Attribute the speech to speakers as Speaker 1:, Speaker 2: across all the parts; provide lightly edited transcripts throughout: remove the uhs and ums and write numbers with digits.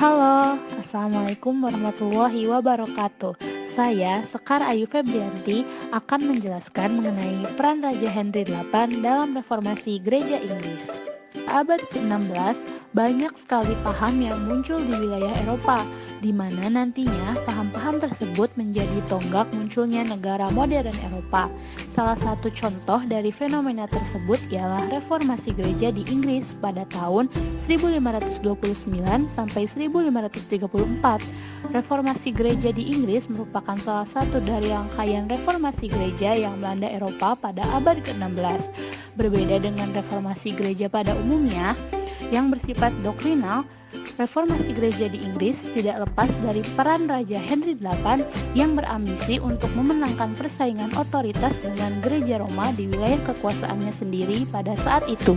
Speaker 1: Halo, Assalamualaikum warahmatullahi wabarakatuh. Saya, Sekar Ayu Febrianti, akan menjelaskan mengenai peran Raja Henry VIII dalam reformasi gereja Inggris. Abad ke-16, banyak sekali paham yang muncul di wilayah Eropa, di mana nantinya paham-paham tersebut menjadi tonggak munculnya negara modern Eropa. Salah satu contoh dari fenomena tersebut ialah reformasi gereja di Inggris pada tahun 1529 sampai 1534. Reformasi gereja di Inggris merupakan salah satu dari rangkaian reformasi gereja yang melanda Eropa pada abad ke-16. Berbeda dengan reformasi gereja pada umumnya yang bersifat doktrinal, reformasi gereja di Inggris tidak lepas dari peran Raja Henry VIII yang berambisi untuk memenangkan persaingan otoritas dengan gereja Roma di wilayah kekuasaannya sendiri pada saat itu.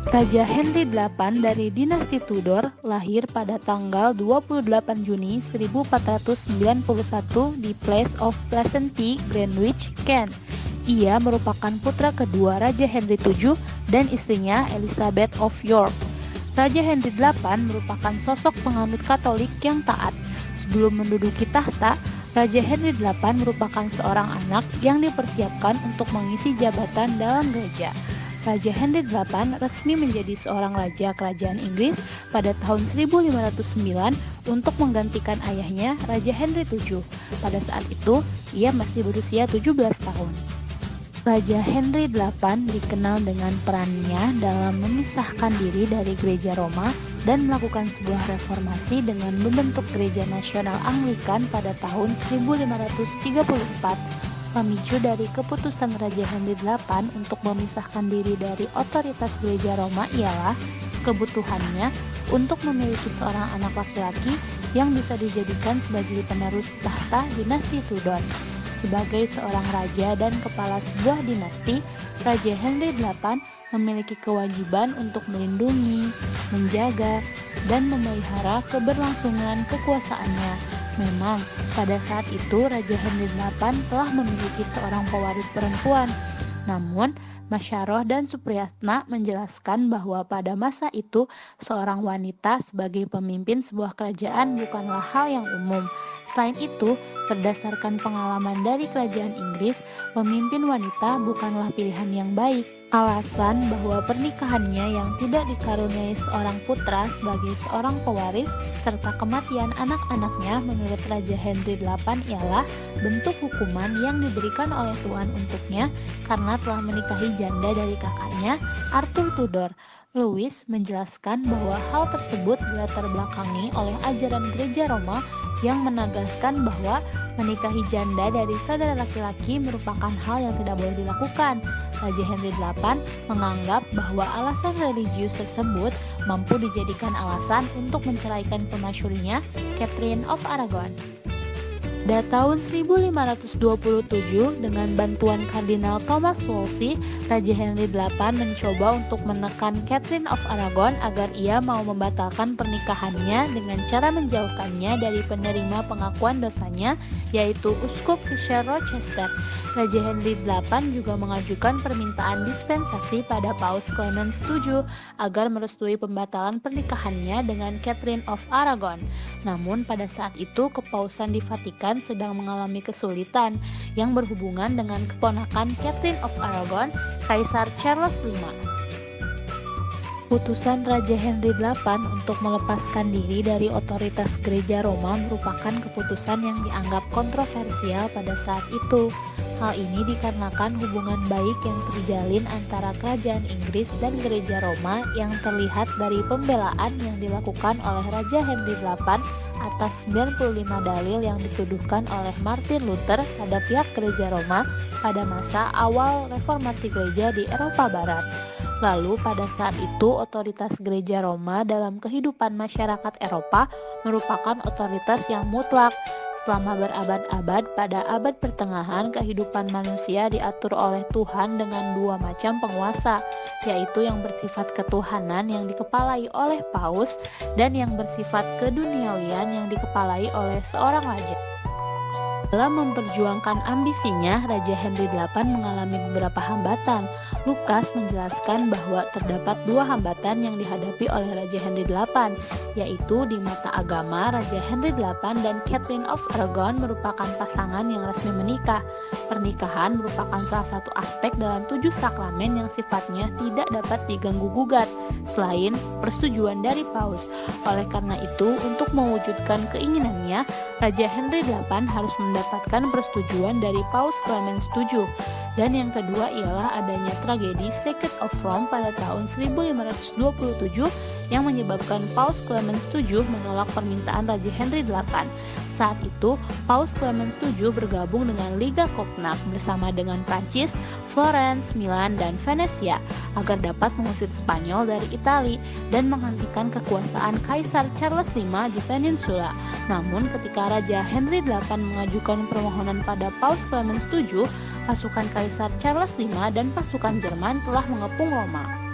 Speaker 1: Raja Henry VIII dari dinasti Tudor lahir pada tanggal 28 Juni 1491 di Place of Pleasantry, Greenwich, Kent. Ia merupakan putra kedua Raja Henry VII dan istrinya Elizabeth of York. Raja Henry VIII merupakan sosok penganut Katolik yang taat. Sebelum menduduki tahta, Raja Henry VIII merupakan seorang anak yang dipersiapkan untuk mengisi jabatan dalam gereja. Raja Henry VIII resmi menjadi seorang raja kerajaan Inggris pada tahun 1509 untuk menggantikan ayahnya, Raja Henry VII. Pada saat itu, ia masih berusia 17 tahun. Raja Henry VIII dikenal dengan perannya dalam memisahkan diri dari gereja Roma dan melakukan sebuah reformasi dengan membentuk Gereja Nasional Anglikan pada tahun 1534. Pemicu dari keputusan Raja Henry VIII untuk memisahkan diri dari otoritas gereja Roma ialah kebutuhannya untuk memiliki seorang anak laki-laki yang bisa dijadikan sebagai penerus tahta dinasti Tudor. Sebagai seorang raja dan kepala sebuah dinasti, Raja Henry VIII memiliki kewajiban untuk melindungi, menjaga, dan memelihara keberlangsungan kekuasaannya. Memang, pada saat itu Raja Henry VIII telah memiliki seorang pewaris perempuan. Namun, Masyaroh dan Supriyatna menjelaskan bahwa pada masa itu seorang wanita sebagai pemimpin sebuah kerajaan bukanlah hal yang umum. Selain itu, berdasarkan pengalaman dari kerajaan Inggris, pemimpin wanita bukanlah pilihan yang baik. Alasan bahwa pernikahannya yang tidak dikaruniai seorang putra sebagai seorang pewaris serta kematian anak-anaknya menurut Raja Henry VIII ialah bentuk hukuman yang diberikan oleh Tuhan untuknya karena telah menikahi janda dari kakaknya, Arthur Tudor. Lewis menjelaskan bahwa hal tersebut dilatar belakangi oleh ajaran gereja Roma yang menegaskan bahwa menikahi janda dari saudara laki-laki merupakan hal yang tidak boleh dilakukan. Raja Henry VIII menganggap bahwa alasan religius tersebut mampu dijadikan alasan untuk menceraikan permasyurinya, Catherine of Aragon. Pada tahun 1527, dengan bantuan Kardinal Thomas Wolsey, Raja Henry VIII mencoba untuk menekan Catherine of Aragon agar ia mau membatalkan pernikahannya dengan cara menjauhkannya dari penerima pengakuan dosanya, yaitu Uskup Fisher Rochester. Raja Henry VIII juga mengajukan permintaan dispensasi pada Paus Clement VII agar merestui pembatalan pernikahannya dengan Catherine of Aragon. Namun pada saat itu Kepausan di Vatikan sedang mengalami kesulitan yang berhubungan dengan keponakan Catherine of Aragon, Kaisar Charles V. Putusan Raja Henry VIII untuk melepaskan diri dari otoritas gereja Roma merupakan keputusan yang dianggap kontroversial pada saat itu. Hal ini dikarenakan hubungan baik yang terjalin antara kerajaan Inggris dan gereja Roma yang terlihat dari pembelaan yang dilakukan oleh Raja Henry VIII atas 95 dalil yang dituduhkan oleh Martin Luther pada pihak gereja Roma pada masa awal reformasi gereja di Eropa Barat. Lalu pada saat itu otoritas gereja Roma dalam kehidupan masyarakat Eropa merupakan otoritas yang mutlak. Selama berabad-abad, pada abad pertengahan kehidupan manusia diatur oleh Tuhan dengan dua macam penguasa, yaitu yang bersifat ketuhanan yang dikepalai oleh paus dan yang bersifat keduniawian yang dikepalai oleh seorang raja. Dalam memperjuangkan ambisinya, Raja Henry VIII mengalami beberapa hambatan. Lukas menjelaskan bahwa terdapat dua hambatan yang dihadapi oleh Raja Henry VIII, yaitu di mata agama, Raja Henry VIII dan Catherine of Aragon merupakan pasangan yang resmi menikah. Pernikahan merupakan salah satu aspek dalam 7 sakramen yang sifatnya tidak dapat diganggu-gugat, selain persetujuan dari Paus. Oleh karena itu, untuk mewujudkan keinginannya, Raja Henry VIII harus mendapatkan persetujuan dari Paus Clemens VII. Dan yang kedua ialah adanya tragedi Secret of Rome pada tahun 1527 yang menyebabkan Paus Clemens VII menolak permintaan Raja Henry VIII. Saat itu, Paus Clemens VII bergabung dengan Liga Cognac bersama dengan Prancis, Florence, Milan, dan Venesia agar dapat mengusir Spanyol dari Italia dan menghentikan kekuasaan Kaisar Charles V di peninsula. Namun, ketika Raja Henry VIII mengajukan permohonan pada Paus Clemens VII, pasukan Kaisar Charles V dan pasukan Jerman telah mengepung Roma.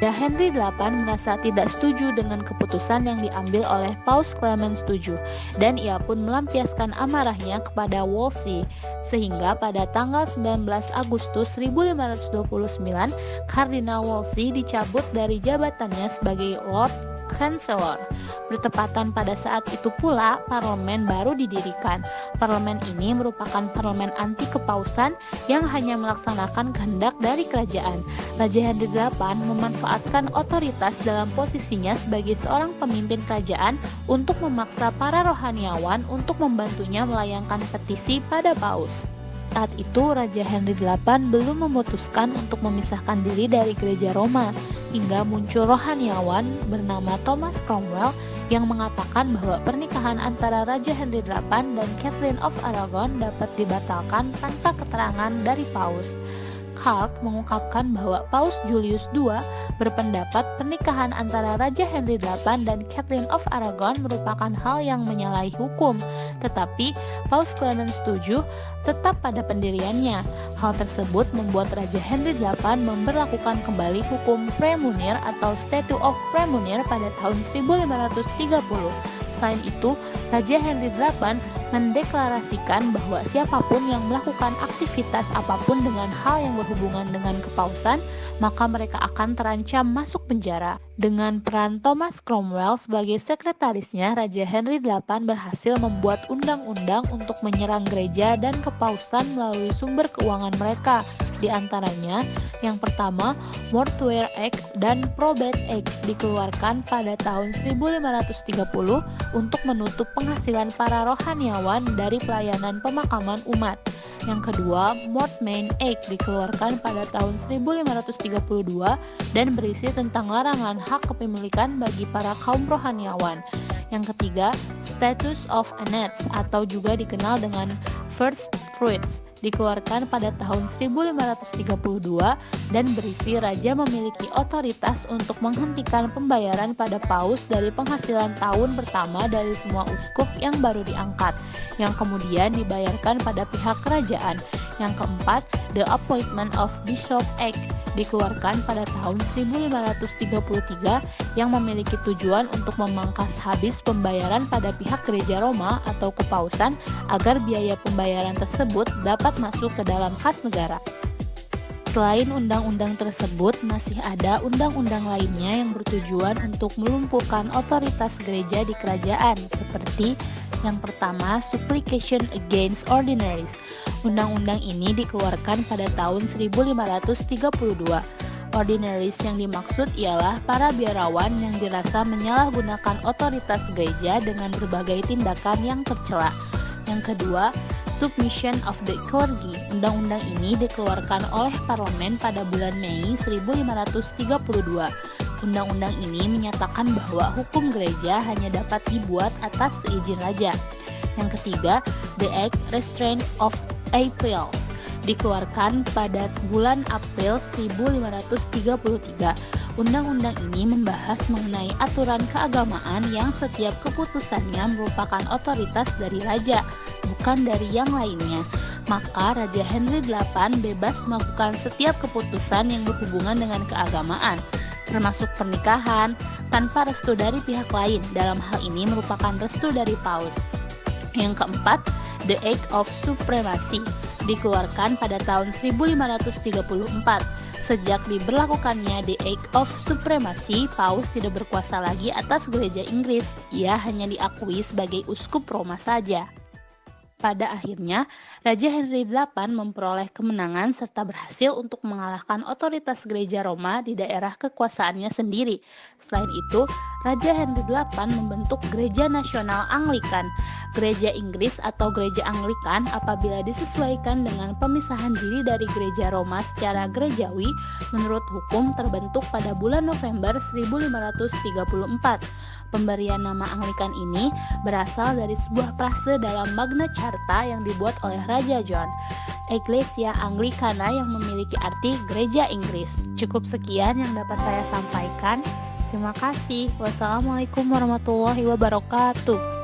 Speaker 1: Raja Henry VIII merasa tidak setuju dengan keputusan yang diambil oleh Paus Clemens VII dan ia pun melampiaskan amarahnya kepada Wolsey, sehingga pada tanggal 19 Agustus 1529 Kardinal Wolsey dicabut dari jabatannya sebagai Lord Chancellor. Bertepatan pada saat itu pula parlemen baru didirikan. Parlemen ini merupakan parlemen anti kepausan yang hanya melaksanakan kehendak dari kerajaan. Raja Henry VIII memanfaatkan otoritas dalam posisinya sebagai seorang pemimpin kerajaan untuk memaksa para rohaniawan untuk membantunya melayangkan petisi pada Paus. Saat itu Raja Henry VIII belum memutuskan untuk memisahkan diri dari gereja Roma, hingga muncul rohaniawan bernama Thomas Cromwell yang mengatakan bahwa pernikahan antara Raja Henry VIII dan Catherine of Aragon dapat dibatalkan tanpa keterangan dari Paus. Clark mengungkapkan bahwa Paus Julius II berpendapat pernikahan antara Raja Henry VIII dan Catherine of Aragon merupakan hal yang menyalahi hukum, tetapi Paus Clemens VII tetap pada pendiriannya. Hal tersebut membuat Raja Henry VIII memberlakukan kembali hukum Premunire atau Statute of Premunire pada tahun 1530. Selain itu, Raja Henry VIII mendeklarasikan bahwa siapapun yang melakukan aktivitas apapun dengan hal yang berhubungan dengan kepausan, maka mereka akan terancam masuk penjara. Dengan peran Thomas Cromwell sebagai sekretarisnya, Raja Henry VIII berhasil membuat undang-undang untuk menyerang gereja dan kepausan melalui sumber keuangan mereka. Di antaranya, yang pertama, Mortuary Act dan Probate Act dikeluarkan pada tahun 1530 untuk menutup penghasilan para rohaniawan dari pelayanan pemakaman umat. Yang kedua, Mortmain Act dikeluarkan pada tahun 1532 dan berisi tentang larangan hak kepemilikan bagi para kaum rohaniawan. Yang ketiga, Status of Annats atau juga dikenal dengan First Fruits dikeluarkan pada tahun 1532 dan berisi raja memiliki otoritas untuk menghentikan pembayaran pada paus dari penghasilan tahun pertama dari semua uskup yang baru diangkat, yang kemudian dibayarkan pada pihak kerajaan. Yang keempat, The Appointment of Bishop Act dikeluarkan pada tahun 1533 yang memiliki tujuan untuk memangkas habis pembayaran pada pihak gereja Roma atau kepausan agar biaya pembayaran tersebut dapat masuk ke dalam kas negara. Selain undang-undang tersebut, masih ada undang-undang lainnya yang bertujuan untuk melumpuhkan otoritas gereja di kerajaan, seperti yang pertama, Supplication Against Ordinaries. Undang-undang ini dikeluarkan pada tahun 1532. Ordinaries yang dimaksud ialah para biarawan yang dirasa menyalahgunakan otoritas gereja dengan berbagai tindakan yang tercela. Yang kedua, Submission of the Clergy. Undang-undang ini dikeluarkan oleh parlemen pada bulan Mei 1532. Undang-undang ini menyatakan bahwa hukum gereja hanya dapat dibuat atas seizin raja. Yang ketiga, The Act Restraint of Appeals dikeluarkan pada bulan April 1533. Undang-undang ini membahas mengenai aturan keagamaan yang setiap keputusannya merupakan otoritas dari raja, bukan dari yang lainnya. Maka Raja Henry VIII bebas melakukan setiap keputusan yang berhubungan dengan keagamaan, termasuk pernikahan, tanpa restu dari pihak lain. Dalam hal ini merupakan restu dari paus. Yang keempat, The Act of Supremacy, dikeluarkan pada tahun 1534. Sejak diberlakukannya The Act of Supremacy, Paus tidak berkuasa lagi atas gereja Inggris. Ia hanya diakui sebagai uskup Roma saja. Pada akhirnya, Raja Henry VIII memperoleh kemenangan serta berhasil untuk mengalahkan otoritas gereja Roma di daerah kekuasaannya sendiri. Selain itu, Raja Henry VIII membentuk Gereja Nasional Anglikan. Gereja Inggris atau Gereja Anglikan apabila disesuaikan dengan pemisahan diri dari gereja Roma secara gerejawi menurut hukum terbentuk pada bulan November 1534. Pemberian nama Anglikan ini berasal dari sebuah frase dalam Magna Carta yang dibuat oleh Raja John, Ecclesia Anglicana, yang memiliki arti gereja Inggris. Cukup sekian yang dapat saya sampaikan. Terima kasih. Wassalamualaikum warahmatullahi wabarakatuh.